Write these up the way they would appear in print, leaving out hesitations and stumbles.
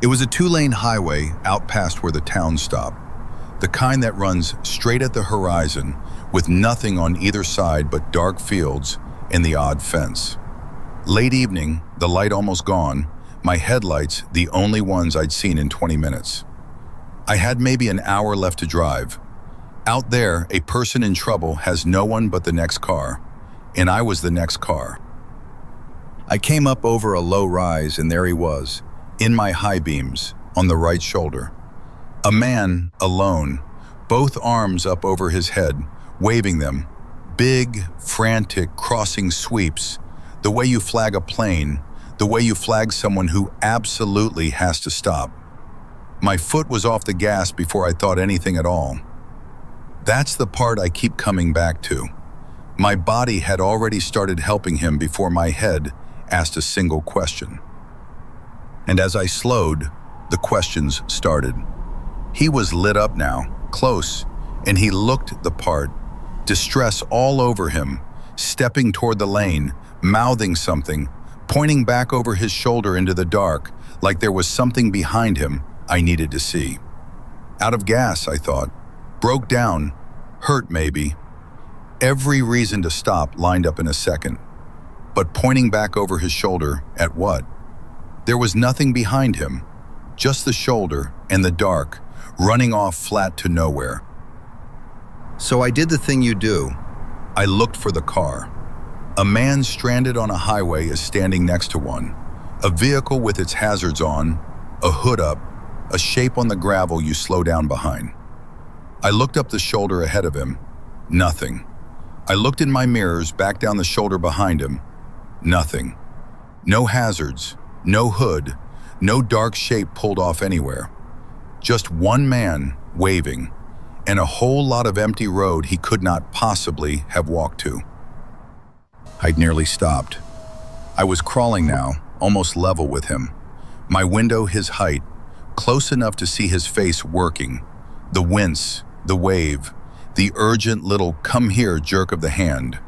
It was a two-lane highway out past where the town stopped, the kind that runs straight at the horizon with nothing on either side but dark fields and the odd fence. Late evening, the light almost gone, my headlights the only ones I'd seen in 20 minutes. I had maybe an hour left to drive. Out there, a person in trouble has no one but the next car, and I was the next car. I came up over a low rise, and there he was, in my high beams, on the right shoulder. A man, alone, both arms up over his head, waving them, big, frantic, crossing sweeps, the way you flag a plane, the way you flag someone who absolutely has to stop. My foot was off the gas before I thought anything at all. That's the part I keep coming back to. My body had already started helping him before my head asked a single question. And as I slowed, the questions started. He was lit up now, close, and he looked the part, distress all over him, stepping toward the lane, mouthing something, pointing back over his shoulder into the dark, like there was something behind him I needed to see. Out of gas, I thought. Broke down, hurt maybe. Every reason to stop lined up in a second. But pointing back over his shoulder, at what? There was nothing behind him, just the shoulder and the dark, running off flat to nowhere. So I did the thing you do. I looked for the car. A man stranded on a highway is standing next to one. A vehicle with its hazards on, a hood up, a shape on the gravel you slow down behind. I looked up the shoulder ahead of him. Nothing. I looked in my mirrors back down the shoulder behind him. Nothing. No hazards, no hood, no dark shape pulled off anywhere. Just one man waving, and a whole lot of empty road he could not possibly have walked to. I'd nearly stopped. I was crawling now, almost level with him. My window his height, close enough to see his face working. The wince, the wave, the urgent little come here jerk of the hand.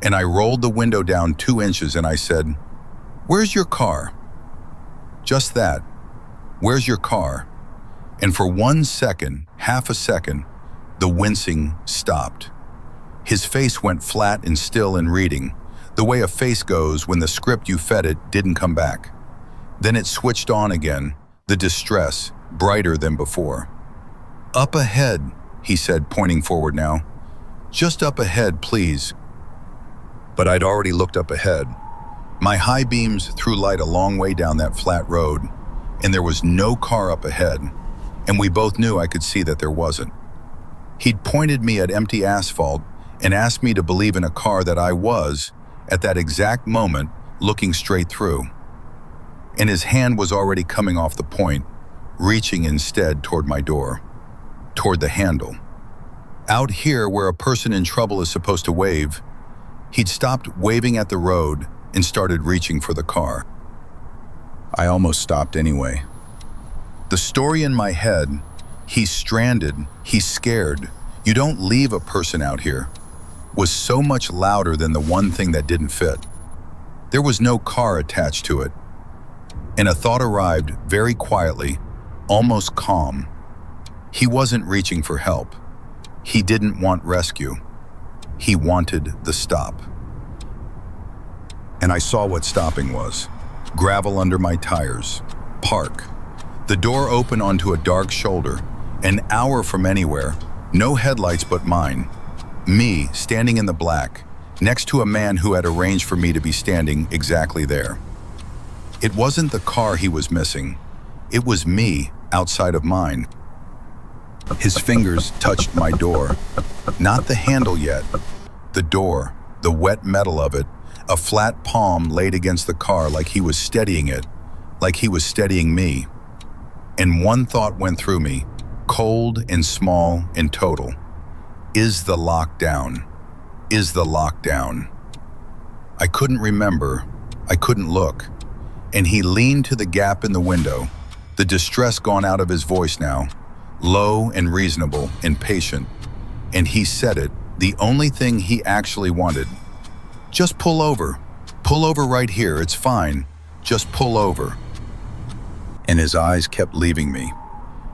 And I rolled the window down 2 inches and I said, "Where's your car?" Just that. Where's your car? And for 1 second, half a second, the wincing stopped. His face went flat and still in reading, the way a face goes when the script you fed it didn't come back. Then it switched on again, the distress, brighter than before. "Up ahead," he said, pointing forward now. "Just up ahead, please." But I'd already looked up ahead. My high beams threw light a long way down that flat road, and there was no car up ahead, and we both knew I could see that there wasn't. He'd pointed me at empty asphalt and asked me to believe in a car that I was, at that exact moment, looking straight through. And his hand was already coming off the point, reaching instead toward my door, toward the handle. Out here where a person in trouble is supposed to wave, he'd stopped waving at the road and started reaching for the car. I almost stopped anyway. The story in my head, he's stranded, he's scared, you don't leave a person out here, was so much louder than the one thing that didn't fit. There was no car attached to it. And a thought arrived very quietly, almost calm. He wasn't reaching for help. He didn't want rescue. He wanted the stop. And I saw what stopping was. Gravel under my tires. Park. The door open onto a dark shoulder. An hour from anywhere. No headlights but mine. Me, standing in the black, next to a man who had arranged for me to be standing exactly there. It wasn't the car he was missing. It was me outside of mine. His fingers touched my door. Not the handle yet. The door, the wet metal of it, a flat palm laid against the car like he was steadying it, like he was steadying me. And one thought went through me, cold and small and total. Is the lock down? Is the lock down? I couldn't remember. I couldn't look. And he leaned to the gap in the window, the distress gone out of his voice now, low and reasonable and patient. And he said it, the only thing he actually wanted. Just pull over. Pull over right here, it's fine. Just pull over. and his eyes kept leaving me,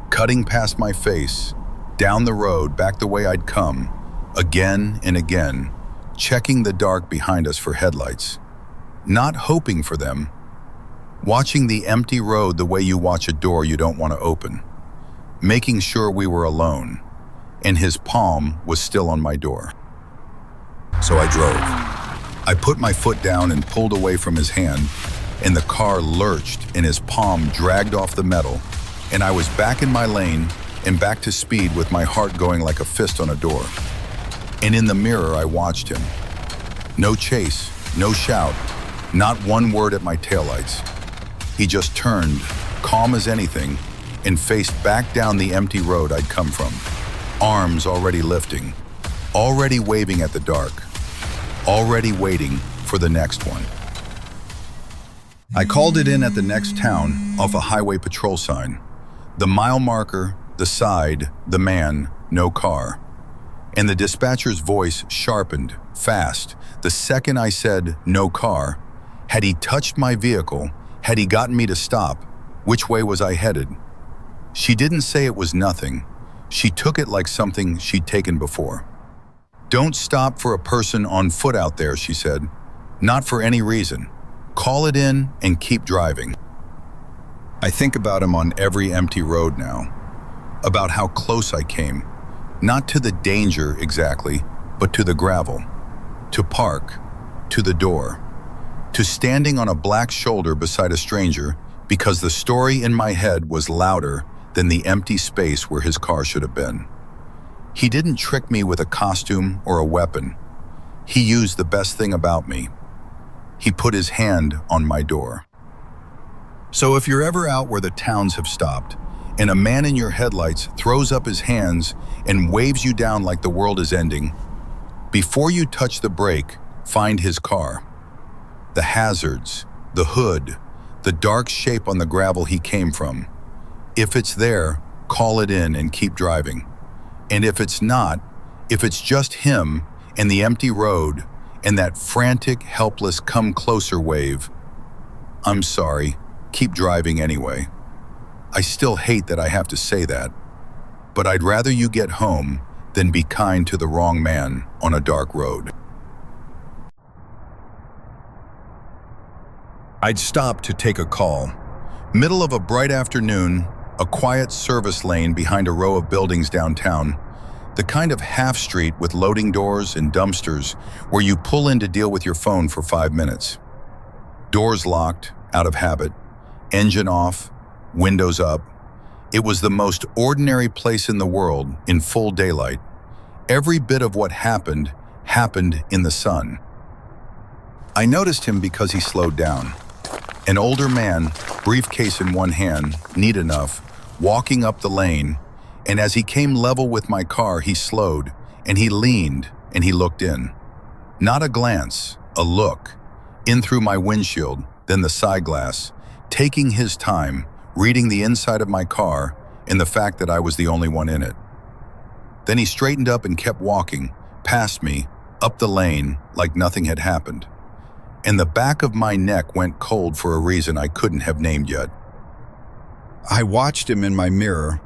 cutting past my face, down the road, back the way I'd come, again and again, checking the dark behind us for headlights, not hoping for them, watching the empty road the way you watch a door you don't want to open, making sure we were alone, and his palm was still on my door. So I drove. I put my foot down and pulled away from his hand, and the car lurched and his palm dragged off the metal, and I was back in my lane and back to speed with my heart going like a fist on a door. And in the mirror, I watched him. No chase, no shout, not one word at my taillights. He just turned, calm as anything, and faced back down the empty road I'd come from, arms already lifting, already waving at the dark, already waiting for the next one. I called it in at the next town off a highway patrol sign. The mile marker, the side, the man, no car. And the dispatcher's voice sharpened, fast, the second I said, no car. Had he touched my vehicle, had he gotten me to stop, which way was I headed? She didn't say it was nothing. She took it like something she'd taken before. Don't stop for a person on foot out there, she said. Not for any reason. Call it in and keep driving. I think about him on every empty road now, about how close I came, not to the danger exactly, but to the gravel, to park, to the door, to standing on a black shoulder beside a stranger because the story in my head was louder than the empty space where his car should have been. He didn't trick me with a costume or a weapon. He used the best thing about me. He put his hand on my door. So if you're ever out where the towns have stopped, and a man in your headlights throws up his hands and waves you down like the world is ending, before you touch the brake, find his car. The hazards, the hood, the dark shape on the gravel he came from. If it's there, call it in and keep driving. And if it's not, if it's just him and the empty road and that frantic, helpless come closer wave, I'm sorry, keep driving anyway. I still hate that I have to say that, but I'd rather you get home than be kind to the wrong man on a dark road. I'd stop to take a call. Middle of a bright afternoon, a quiet service lane behind a row of buildings downtown, the kind of half street with loading doors and dumpsters where you pull in to deal with your phone for 5 minutes. Doors locked, out of habit, engine off, windows up. It was the most ordinary place in the world in full daylight. Every bit of what happened in the sun. I noticed him because he slowed down. An older man, briefcase in one hand, neat enough, walking up the lane, and as he came level with my car, he slowed, and he leaned, and he looked in. Not a glance, a look, in through my windshield, then the side glass, taking his time, reading the inside of my car and the fact that I was the only one in it. Then he straightened up and kept walking, past me, up the lane, like nothing had happened. And the back of my neck went cold for a reason I couldn't have named yet. I watched him in my mirror.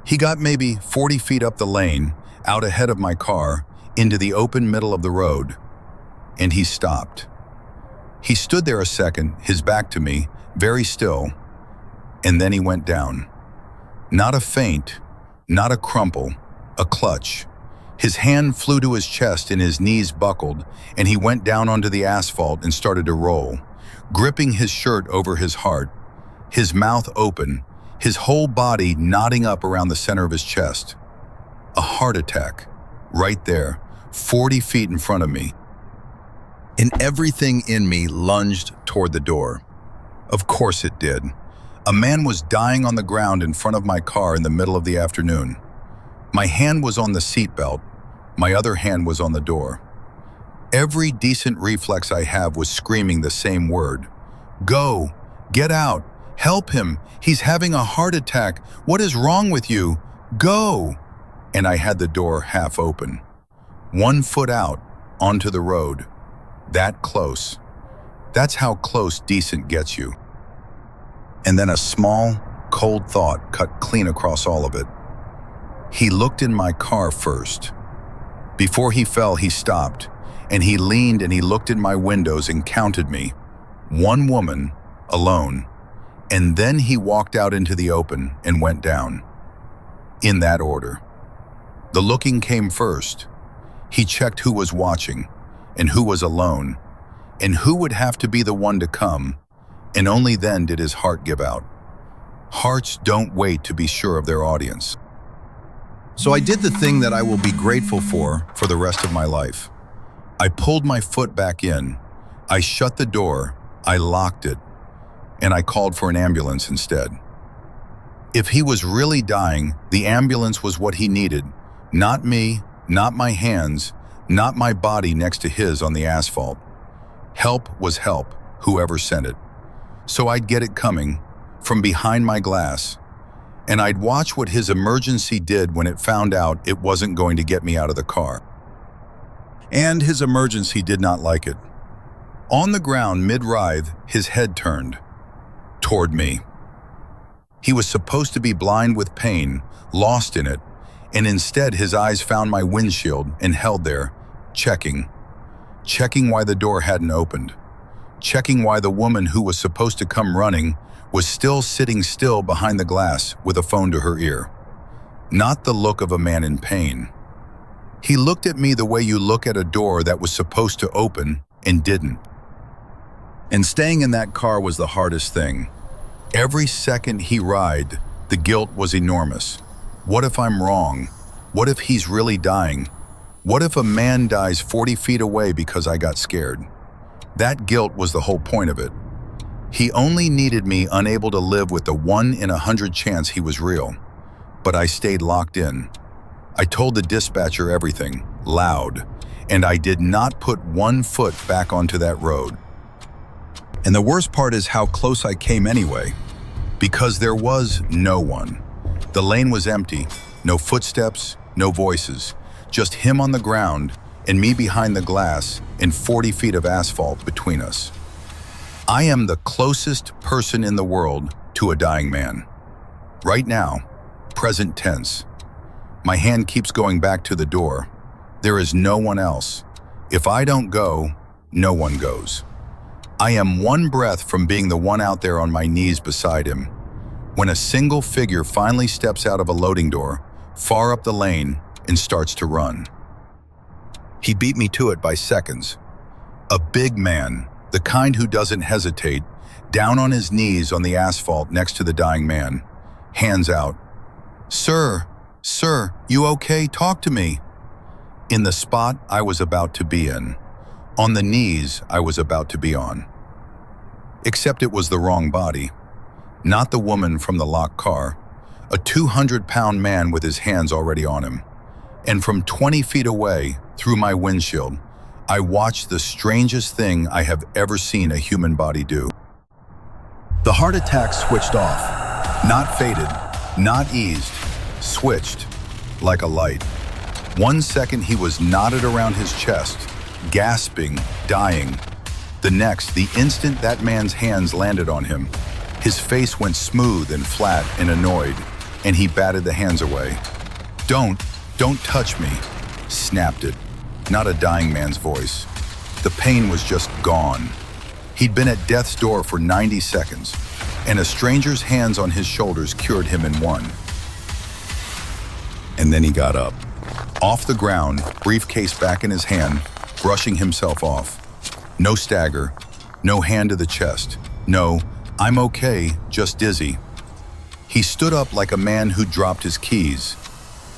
He got maybe 40 feet up the lane, out ahead of my car, into the open middle of the road, and he stopped. He stood there a second, his back to me, very still, and then he went down. Not a feint, not a crumple, a clutch. His hand flew to his chest and his knees buckled, and he went down onto the asphalt and started to roll, gripping his shirt over his heart, his mouth open, his whole body knotting up around the center of his chest. A heart attack, right there, 40 feet in front of me. And everything in me lunged toward the door. Of course it did. A man was dying on the ground in front of my car in the middle of the afternoon. My hand was on the seatbelt. My other hand was on the door. Every decent reflex I have was screaming the same word. Go! Get out! Help him! He's having a heart attack! What is wrong with you? Go! And I had the door half open. 1 foot out, onto the road. That close. That's how close decent gets you. And then a small, cold thought cut clean across all of it. He looked in my car first. Before he fell, he stopped, and he leaned and he looked in my windows and counted me. One woman, alone. And then he walked out into the open and went down. In that order. The looking came first. He checked who was watching, and who was alone, and who would have to be the one to come, and only then did his heart give out. Hearts don't wait to be sure of their audience. So I did the thing that I will be grateful for the rest of my life. I pulled my foot back in, I shut the door, I locked it, and I called for an ambulance instead. If he was really dying, the ambulance was what he needed, not me, not my hands, not my body next to his on the asphalt. Help was help, whoever sent it. So I'd get it coming, from behind my glass, and I'd watch what his emergency did when it found out it wasn't going to get me out of the car. And his emergency did not like it. On the ground mid-writhe, his head turned toward me. He was supposed to be blind with pain, lost in it, and instead his eyes found my windshield and held there, checking why the door hadn't opened, checking why the woman who was supposed to come running was still sitting still behind the glass with a phone to her ear. Not the look of a man in pain. He looked at me the way you look at a door that was supposed to open and didn't. And staying in that car was the hardest thing. Every second he ride, the guilt was enormous. What if I'm wrong? What if he's really dying? What if a man dies 40 feet away because I got scared? That guilt was the whole point of it. He only needed me unable to live with the 1 in 100 chance he was real. But I stayed locked in. I told the dispatcher everything, loud, and I did not put one foot back onto that road. And the worst part is how close I came anyway, because there was no one. The lane was empty, no footsteps, no voices, just him on the ground and me behind the glass and 40 feet of asphalt between us. I am the closest person in the world to a dying man. Right now, present tense. My hand keeps going back to the door. There is no one else. If I don't go, no one goes. I am one breath from being the one out there on my knees beside him, when a single figure finally steps out of a loading door, far up the lane, and starts to run. He beat me to it by seconds. A big man, the kind who doesn't hesitate, down on his knees on the asphalt next to the dying man, hands out. Sir, you okay? Talk to me. In the spot I was about to be in, on the knees I was about to be on. Except it was the wrong body. Not the woman from the locked car, a 200-pound man with his hands already on him. And from 20 feet away, through my windshield, I watched the strangest thing I have ever seen a human body do. The heart attack switched off, not faded, not eased, switched like a light. 1 second he was knotted around his chest, gasping, dying. The next, the instant that man's hands landed on him, his face went smooth and flat and annoyed, and he batted the hands away. Don't touch me, snapped it, not a dying man's voice. The pain was just gone. He'd been at death's door for 90 seconds, and a stranger's hands on his shoulders cured him in one. And then he got up. Off the ground, briefcase back in his hand, brushing himself off. No stagger, no hand to the chest. No, I'm okay, just dizzy. He stood up like a man who dropped his keys,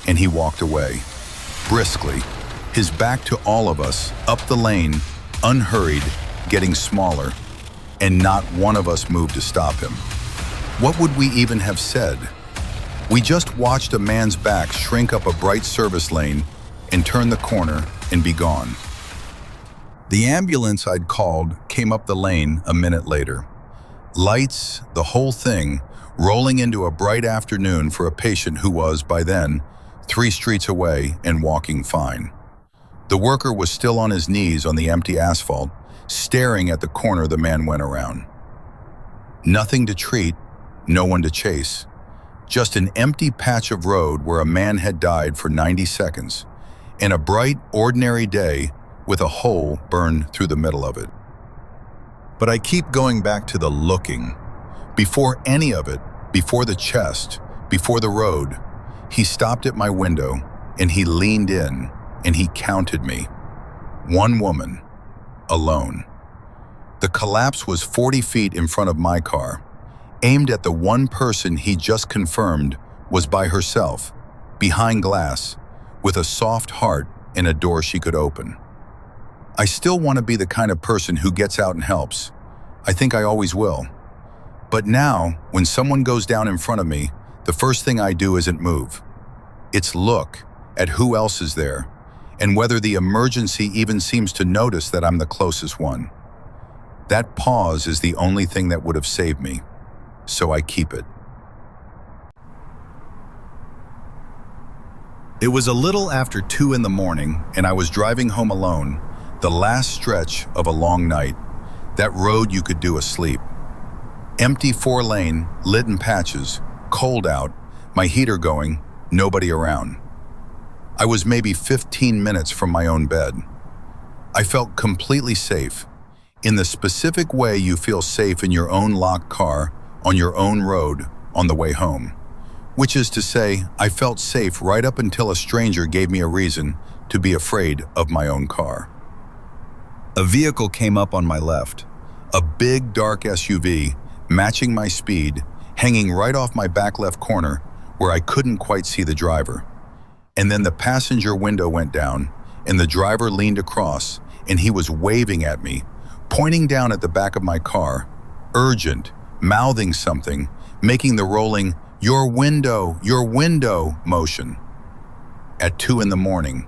and he walked away, briskly, his back to all of us, up the lane, unhurried, getting smaller, and not one of us moved to stop him. What would we even have said? We just watched a man's back shrink up a bright service lane and turn the corner and be gone. The ambulance I'd called came up the lane a minute later. Lights, the whole thing, rolling into a bright afternoon for a patient who was, by then, 3 streets away and walking fine. The worker was still on his knees on the empty asphalt, staring at the corner the man went around. Nothing to treat, no one to chase. Just an empty patch of road where a man had died for 90 seconds, and a bright, ordinary day with a hole burned through the middle of it. But I keep going back to the looking. Before any of it, before the chest, before the road, he stopped at my window and he leaned in and he counted me. One woman, alone. The collapse was 40 feet in front of my car, aimed at the one person he just confirmed was by herself, behind glass, with a soft heart and a door she could open. I still want to be the kind of person who gets out and helps. I think I always will. But now, when someone goes down in front of me, the first thing I do isn't move. It's look at who else is there, and whether the emergency even seems to notice that I'm the closest one. That pause is the only thing that would have saved me, so I keep it. It was a little after 2 in the morning, and I was driving home alone, the last stretch of a long night, that road you could do asleep. Empty 4-lane, lit in patches, cold out, my heater going, nobody around. I was maybe 15 minutes from my own bed. I felt completely safe, in the specific way you feel safe in your own locked car, on your own road, on the way home. Which is to say, I felt safe right up until a stranger gave me a reason to be afraid of my own car. A vehicle came up on my left, a big dark SUV, matching my speed, hanging right off my back left corner where I couldn't quite see the driver. And then the passenger window went down and the driver leaned across and he was waving at me, pointing down at the back of my car, urgent, mouthing something, making the rolling your window motion. At 2 in the morning,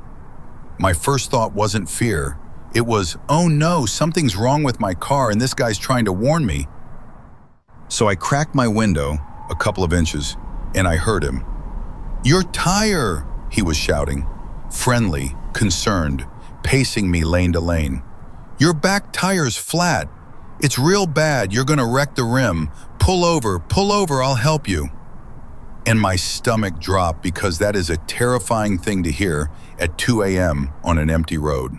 my first thought wasn't fear. It was, oh no, something's wrong with my car and this guy's trying to warn me. So I cracked my window a couple of inches and I heard him. Your tire, he was shouting, friendly, concerned, pacing me lane to lane. Your back tire's flat. It's real bad, you're gonna wreck the rim. Pull over, I'll help you. And my stomach dropped because that is a terrifying thing to hear at 2 a.m. on an empty road.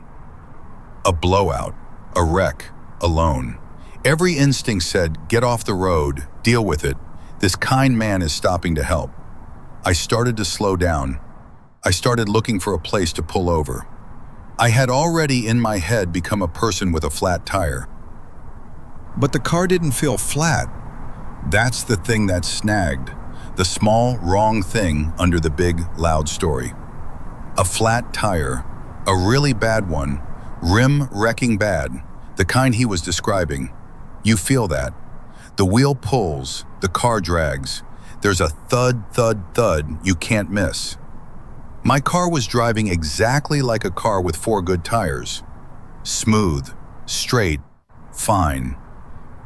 A blowout, a wreck, alone. Every instinct said, get off the road, deal with it. This kind man is stopping to help. I started to slow down. I started looking for a place to pull over. I had already in my head become a person with a flat tire. But the car didn't feel flat. That's the thing that snagged. The small, wrong thing under the big, loud story. A flat tire, a really bad one, rim wrecking bad, the kind he was describing. You feel that. The wheel pulls, the car drags. There's a thud, thud, thud you can't miss. My car was driving exactly like a car with 4 good tires. Smooth, straight, fine.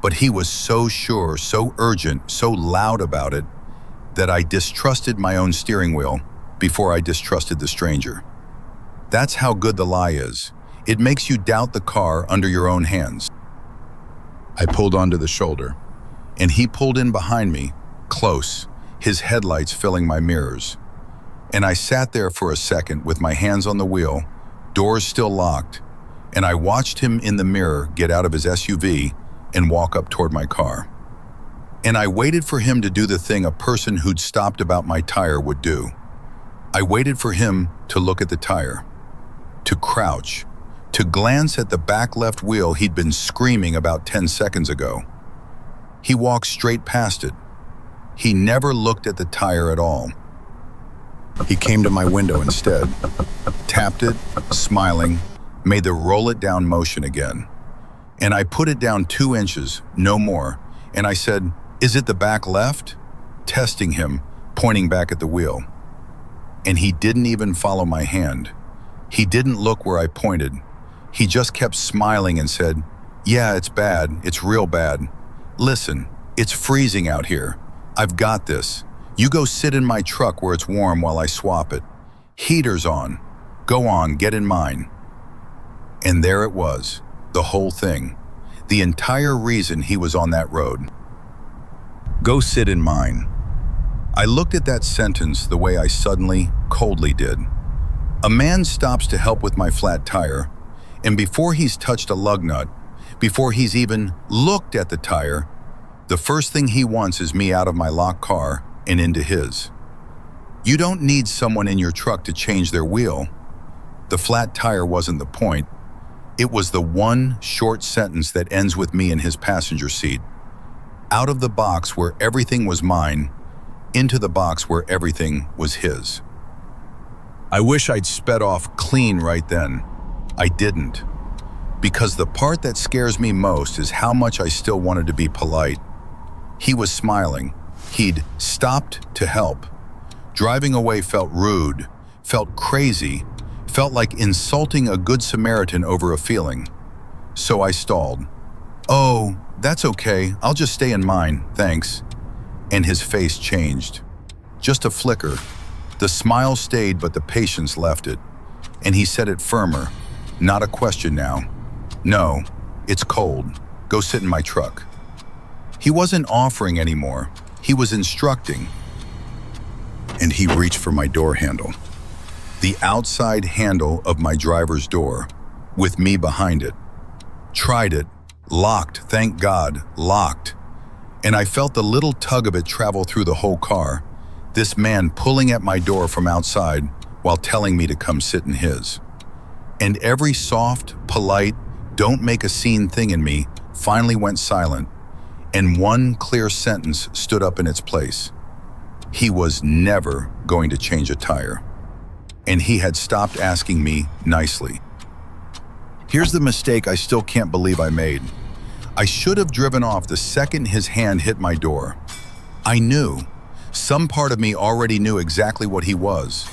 But he was so sure, so urgent, so loud about it, that I distrusted my own steering wheel before I distrusted the stranger. That's how good the lie is. It makes you doubt the car under your own hands. I pulled onto the shoulder, and he pulled in behind me, close, his headlights filling my mirrors. And I sat there for a second with my hands on the wheel, doors still locked, and I watched him in the mirror get out of his SUV and walk up toward my car. And I waited for him to do the thing a person who'd stopped about my tire would do. I waited for him to look at the tire, to crouch, to glance at the back left wheel he'd been screaming about 10 seconds ago. He walked straight past it. He never looked at the tire at all. He came to my window instead, tapped it, smiling, made the roll it down motion again. And I put it down 2 inches, no more, and I said, is it the back left? Testing him, pointing back at the wheel. And he didn't even follow my hand. He didn't look where I pointed. He just kept smiling and said, yeah, it's bad, it's real bad. Listen, it's freezing out here. I've got this. You go sit in my truck where it's warm while I swap it. Heater's on. Go on, get in mine. And there it was, the whole thing. The entire reason he was on that road. Go sit in mine. I looked at that sentence the way I suddenly, coldly did. A man stops to help with my flat tire, and before he's touched a lug nut, before he's even looked at the tire, the first thing he wants is me out of my locked car and into his. You don't need someone in your truck to change their wheel. The flat tire wasn't the point. It was the one short sentence that ends with me in his passenger seat. Out of the box where everything was mine, into the box where everything was his. I wish I'd sped off clean right then. I didn't. Because the part that scares me most is how much I still wanted to be polite. He was smiling. He'd stopped to help. Driving away felt rude, felt crazy, felt like insulting a good Samaritan over a feeling. So I stalled. "Oh, that's okay. I'll just stay in mine, thanks." And his face changed. Just a flicker. The smile stayed, but the patience left it. And he said it firmer. Not a question now. "No, it's cold. Go sit in my truck." He wasn't offering anymore. He was instructing. And he reached for my door handle. The outside handle of my driver's door, with me behind it. Tried it. Locked, thank God, locked. And I felt the little tug of it travel through the whole car. This man pulling at my door from outside while telling me to come sit in his. And every soft, polite, don't make a scene thing in me finally went silent, and one clear sentence stood up in its place. He was never going to change a tire. And he had stopped asking me nicely. Here's the mistake I still can't believe I made. I should have driven off the second his hand hit my door. I knew. Some part of me already knew exactly what he was.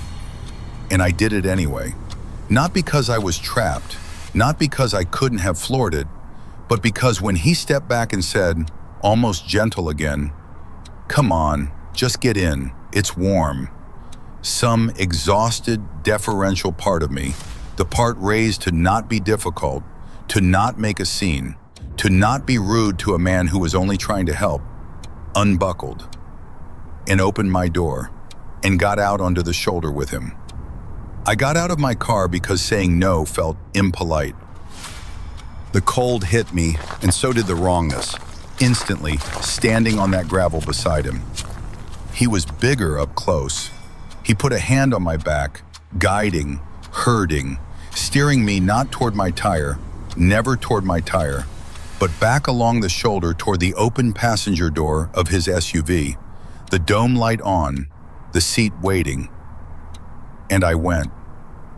And I did it anyway. Not because I was trapped, not because I couldn't have floored it, but because when he stepped back and said, almost gentle again, "Come on, just get in, it's warm." Some exhausted, deferential part of me, the part raised to not be difficult, to not make a scene, to not be rude to a man who was only trying to help, unbuckled and opened my door and got out onto the shoulder with him. I got out of my car because saying no felt impolite. The cold hit me, and so did the wrongness, instantly standing on that gravel beside him. He was bigger up close. He put a hand on my back, guiding, herding, steering me not toward my tire, never toward my tire, but back along the shoulder toward the open passenger door of his SUV, the dome light on, the seat waiting. And I went.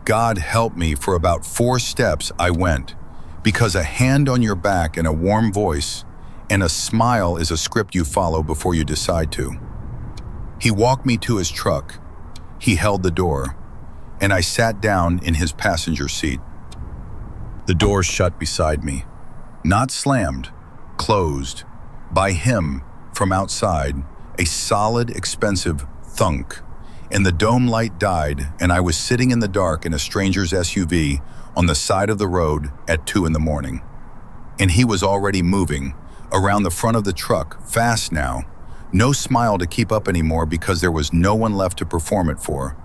God help me, for about 4 steps I went, because a hand on your back and a warm voice and a smile is a script you follow before you decide to. He walked me to his truck. He held the door, and I sat down in his passenger seat. The door shut beside me. Not slammed, closed. By him, from outside, a solid, expensive thunk. And the dome light died, and I was sitting in the dark in a stranger's SUV on the side of the road at 2 a.m. And he was already moving, around the front of the truck, fast now. No smile to keep up anymore because there was no one left to perform it for.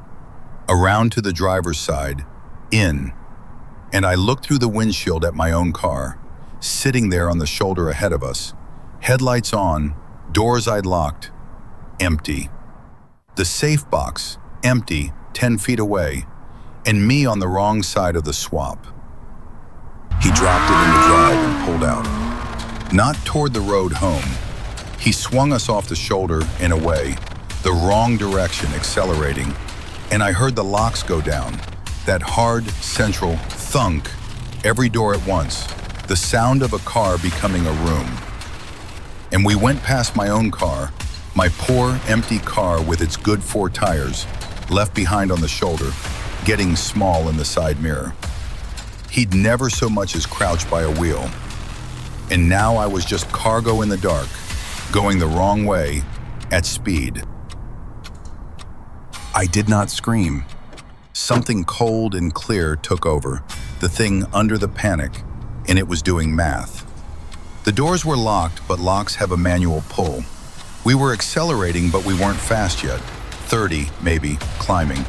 Around to the driver's side, in. And I looked through the windshield at my own car, sitting there on the shoulder ahead of us. Headlights on, doors I'd locked, empty. The safe box, empty, 10 feet away, and me on the wrong side of the swap. He dropped it in the drive and pulled out. Not toward the road home. He swung us off the shoulder and away, the wrong direction, accelerating, and I heard the locks go down, that hard, central thunk, every door at once, the sound of a car becoming a room. And we went past my own car, my poor, empty car with its good 4 tires, left behind on the shoulder, getting small in the side mirror. He'd never so much as crouched by a wheel. And now I was just cargo in the dark, going the wrong way, at speed. I did not scream. Something cold and clear took over, the thing under the panic, and it was doing math. The doors were locked, but locks have a manual pull. We were accelerating, but we weren't fast yet. 30, maybe, climbing.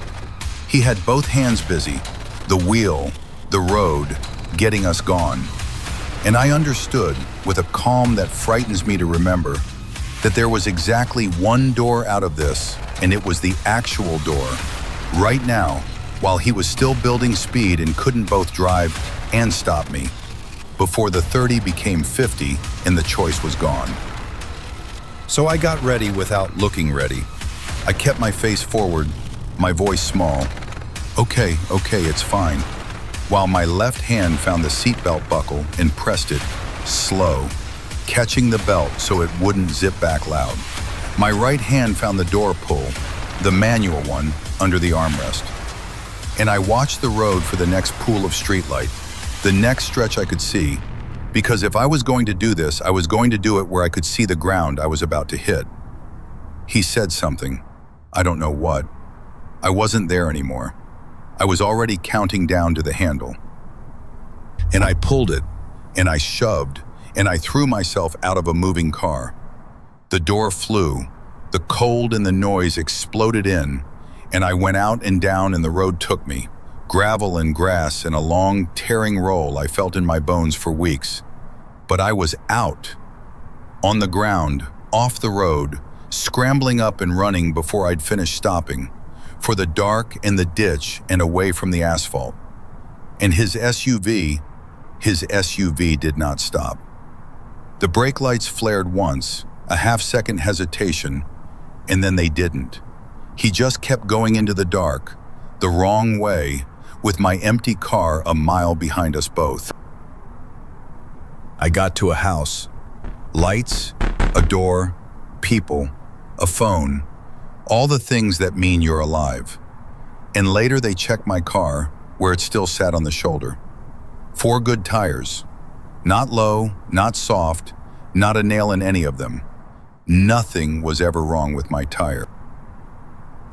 He had both hands busy, the wheel, the road, getting us gone. And I understood, with a calm that frightens me to remember, that there was exactly one door out of this, and it was the actual door. Right now, while he was still building speed and couldn't both drive and stop me, before the 30 became 50 and the choice was gone. So I got ready without looking ready. I kept my face forward, my voice small. Okay, it's fine. While my left hand found the seatbelt buckle and pressed it, slow, catching the belt so it wouldn't zip back loud. My right hand found the door pull, the manual one, under the armrest. And I watched the road for the next pool of streetlight, the next stretch I could see, because if I was going to do this, I was going to do it where I could see the ground I was about to hit. He said something. I don't know what. I wasn't there anymore. I was already counting down to the handle. And I pulled it, and I shoved, and I threw myself out of a moving car. The door flew, the cold and the noise exploded in, and I went out and down and the road took me. Gravel and grass and a long, tearing roll I felt in my bones for weeks. But I was out, on the ground, off the road, scrambling up and running before I'd finished stopping, for the dark and the ditch and away from the asphalt. And his SUV did not stop. The brake lights flared once, a half-second hesitation, and then they didn't. He just kept going into the dark, the wrong way, with my empty car a mile behind us both. I got to a house. Lights, a door, people, a phone, all the things that mean you're alive. And later they checked my car, where it still sat on the shoulder. 4 good tires. Not low, not soft, not a nail in any of them. Nothing was ever wrong with my tire.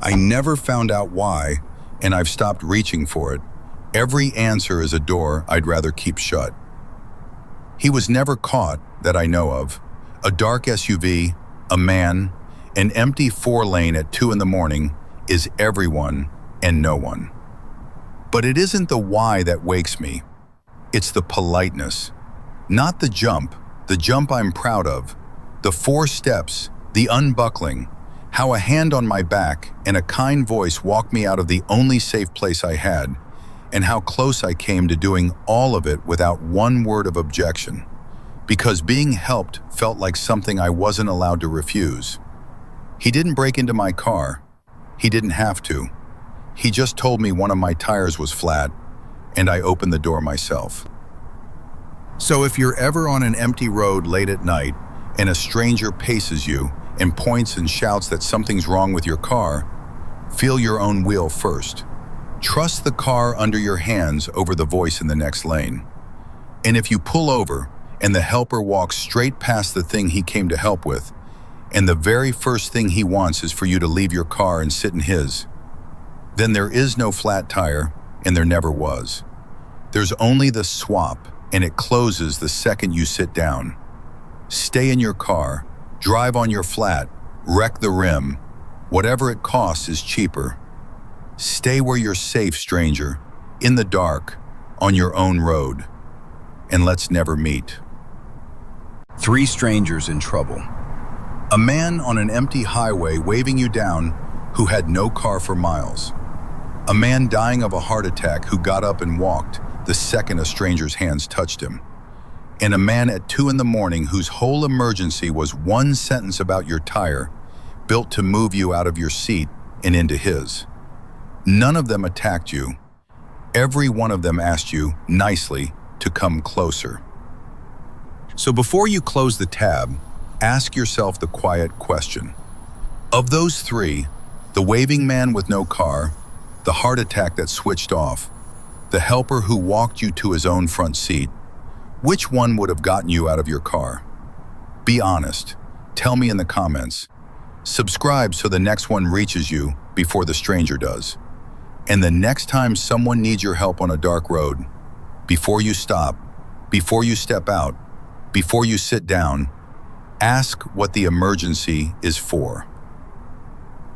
I never found out why, and I've stopped reaching for it. Every answer is a door I'd rather keep shut. He was never caught, that I know of. A dark SUV, a man, an empty 4-lane at 2 in the morning is everyone and no one. But it isn't the why that wakes me. It's the politeness. Not the jump I'm proud of. The 4 steps, the unbuckling, how a hand on my back and a kind voice walked me out of the only safe place I had, and how close I came to doing all of it without one word of objection, because being helped felt like something I wasn't allowed to refuse. He didn't break into my car. He didn't have to. He just told me one of my tires was flat, and I opened the door myself. So if you're ever on an empty road late at night and a stranger paces you and points and shouts that something's wrong with your car, feel your own wheel first. Trust the car under your hands over the voice in the next lane. And if you pull over and the helper walks straight past the thing he came to help with, and the very first thing he wants is for you to leave your car and sit in his, then there is no flat tire, and there never was. There's only the swap, and it closes the second you sit down. Stay in your car, drive on your flat, wreck the rim. Whatever it costs is cheaper. Stay where you're safe, stranger, in the dark, on your own road. And let's never meet. 3 strangers in trouble. A man on an empty highway waving you down who had no car for miles. A man dying of a heart attack who got up and walked the second a stranger's hands touched him. And a man at 2 in the morning whose whole emergency was one sentence about your tire, built to move you out of your seat and into his. None of them attacked you. Every one of them asked you, nicely, to come closer. So before you close the tab, ask yourself the quiet question. Of those 3, the waving man with no car, the heart attack that switched off, the helper who walked you to his own front seat, which one would have gotten you out of your car? Be honest. Tell me in the comments. Subscribe so the next one reaches you before the stranger does. And the next time someone needs your help on a dark road, before you stop, before you step out, before you sit down, Ask what the emergency is for.